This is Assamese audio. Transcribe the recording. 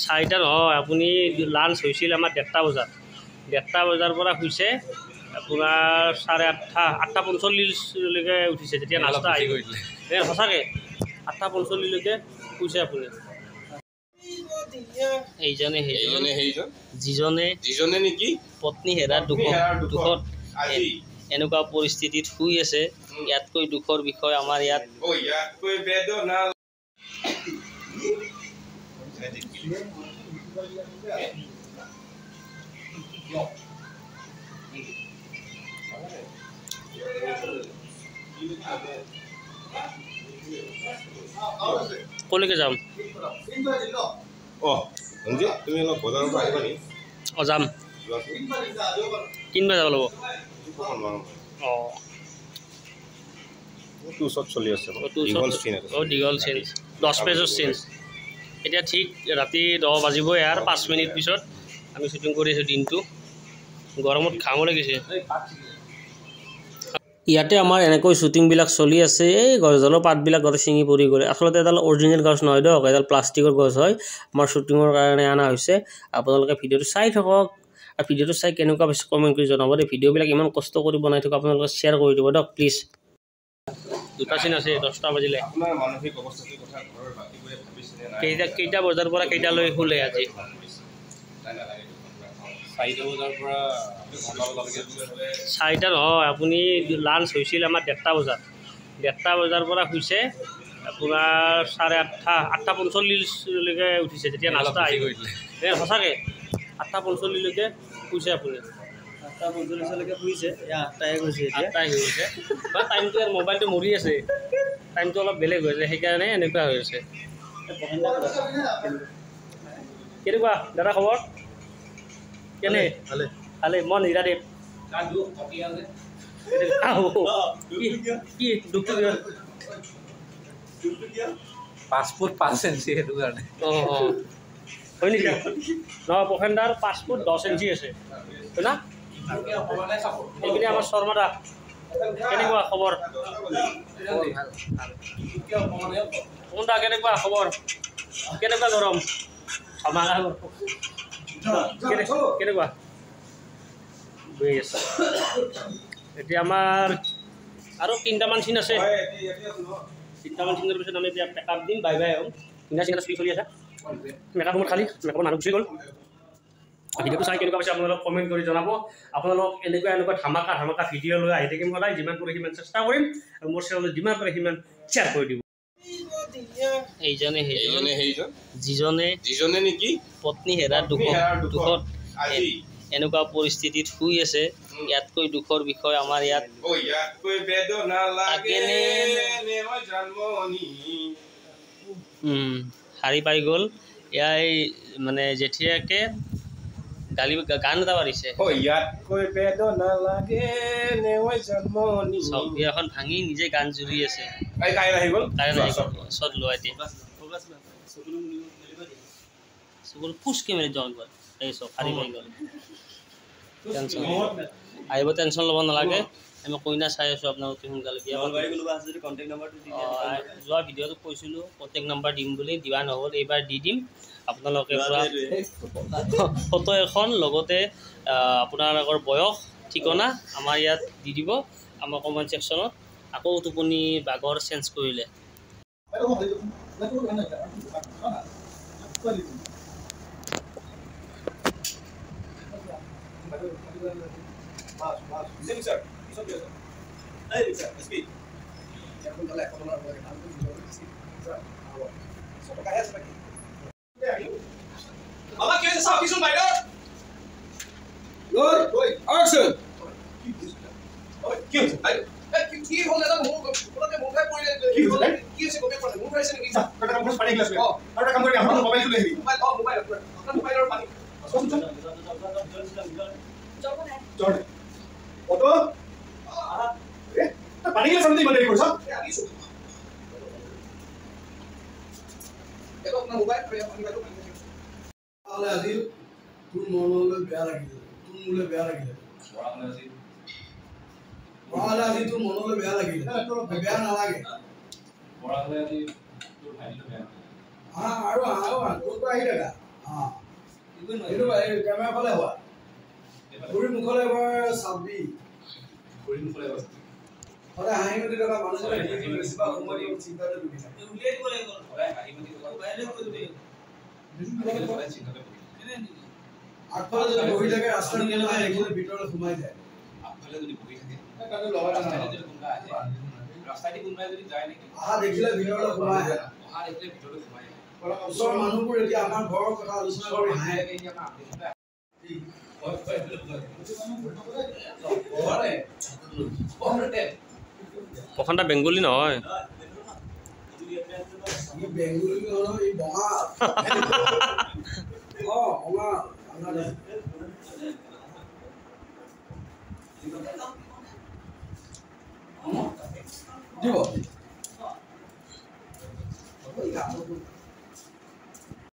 চাৰিটা নহয়, আপুনি লাঞ্চ হৈছিল আমাৰ 1:30 বজাত। 1:30 বজাৰ পৰা শুইছে আপোনাৰ 8:45লৈকে উঠিছে, যেতিয়া নাস্তা আহি গৈছিলে। সঁচাকৈ 8:45লৈকে শুইছে আপুনি। যিজনে নেকি পত্নী হেৰাৰ দুখত এনেকুৱা পৰিস্থিতিত শুই আছে, ইয়াতকৈ দুখৰ বিষয় আমাৰ ইয়াত কলৈকে যাম? যাম। কিনবা যাব লাগিব? দীঘল চেঞ্জ 10 পেজৰ চেঞ্জ। এতিয়া ঠিক ৰাতি 10 বাজিবই আৰু 5 মিনিট পিছত আমি শ্বুটিং কৰি আছোঁ দিনটো। গৰমত ঘামো লাগিছে। ইয়াতে আমাৰ এনেকৈ শ্বুটিংবিলাক চলি আছে। এই গছডালৰ পাতবিলাক গোটেই ছিঙি পৰি গ'লে। আচলতে এডাল অৰিজিনেল গছ নহয় দিয়ক, এডাল প্লাষ্টিকৰ গছ হয়। আমাৰ শ্বুটিঙৰ কাৰণে অনা হৈছে। আপোনালোকে ভিডিঅ'টো চাই থাকক আৰু ভিডিঅ'টো চাই কেনেকুৱা পাইছে কমেণ্ট কৰি জনাব দেই। ভিডিঅ'বিলাক ইমান কষ্ট কৰি বনাই থাকক, আপোনালোকে শ্বেয়াৰ কৰি দিব দিয়ক প্লিজ। দুটা চিন আছে, 10টা বাজিলে। কেইটা বজাৰ পৰা কেইটালৈ শুলে আজি? 4টা নহয়, আপুনি লাঞ্চ হৈছিল আমাৰ 1:30 বজাত। 1:30 বজাৰ পৰা শুইছে আপোনাৰ 8:45লৈকে উঠিছে, যেতিয়া নাস্তা আহি গৈছিলে। সঁচাকৈ 8:45লৈকে শুইছে আপুনি। 8:45লৈকে শুইছে, 8টাই গৈছে। টাইমটো আৰু মোবাইলটো মৰি আছে, টাইমটো অলপ বেলেগ হৈ আছে, সেইকাৰণে এনেকুৱা হৈ আছে। কেনেকুৱা দাদা খবৰ? কেনে? ভালে। মই নিৰাদেৱ। কি দুখটো পাছপোৰ্ট 5 ইঞ্চি সেইটো কাৰণে। হয় নেকি? নহয়, প্ৰফেণ্ডাৰ 5 ফুট 10 ইঞ্চি আছে, হয় না? এইপিনে আমাৰ শৰ্মা দা, কেনেকুৱা খবৰ? কোনটা কেনেকুৱা খবৰ? কেনেকুৱা গৰম? কেনেকুৱা? এতিয়া আমাৰ আৰু 3টামান চিন আছে। 3টামান চিনৰ পিছত আমি এতিয়া পেকআপ দিম, বাই বাই হ'ম। 3টা চিন চলি আছে। মেকআপ ৰুমত খালী, মেকআপৰ মানুহ গুচি গ'ল। ভিডিঅ'টো চাই কেনেকুৱা পাইছে আপোনালোক কমেণ্ট কৰি জনাব। আপোনালোক এনেকুৱা ধামাকা ভিডিঅ' লৈ আহি থাকিম সদায়। যিমান পাৰে সিমান চেষ্টা কৰিম আৰু মোৰ চেনেলত যিমান পাৰে সিমান শ্বেয়াৰ কৰি দিব। যিজনে নেকি পত্নী হেৰাৰ দুখত এনেকুৱা পৰিস্থিতিত শুই আছে, ইয়াতকৈ দুখৰ বিষয় আমাৰ ইয়াত শাৰী পাই গ'ল। এয়াই মানে জেঠীয়েকে গান এটা পাৰিছে। এখন ভাঙি নিজে গান জুৰি আছে। চত লোৱাই দিয়ে চকুৰ ফুচকে মেলি যাওঁ একবাৰ। এই চব শাৰী পাই গ'ল। আহিব, টেনশ্যন ল'ব নালাগে। আমি কইনা চাই আছোঁ, আপোনালোকে সোনকালে যোৱা ভিডিঅ'টো কৈছিলোঁ কণ্টেক্ট নম্বৰ দিম বুলি, দিয়া নহ'ল। এইবাৰ দি দিম। আপোনালোকে পূৰা ফটো এখন লগতে আপোনালোকৰ বয়স ঠিকনা আমাৰ ইয়াত দি দিব, আমাৰ কমেণ্ট ছেকশ্যনত। আকৌ টোপনি বাগৰ চেঞ্জ কৰিলে আজি তোৰ মনলৈ বেয়া লাগিলে, তোৰ মোলৈ বেয়া লাগিলে। আজি তোৰ মনলৈ বেয়া লাগিলে, বেয়া নালাগে। আৰু তোৰ পৰা আহি থাকা এইটো কেমেৰা ফালে হোৱা ঘূৰি মুখলৈ এবাৰ চাবি সদায় হাঁহি মাতি থকা মানুহজনে বেছিভাগ সময় চিন্তাতে ডুবি থাকে আগফালে যদি বহি থাকে ৰাস্তাৰ দেখিলে ভিতৰলৈ সোমাই যায় আগফালে যদি বহি থাকে ৰাস্তাদি কোনোবাই যদি যায় নেকি আহা দেখিলে ভিতৰলৈ সোমাই যায় আহা দেখিলে ভিতৰলৈ সোমাই যায় ওচৰৰ মানুহবোৰ এতিয়া আমাৰ ঘৰৰ কথা আলোচনা কৰি হাঁহে প্ৰশান্ত বেংগলী নহয় বেংগলী নহয় এই বঙা বঙা দিব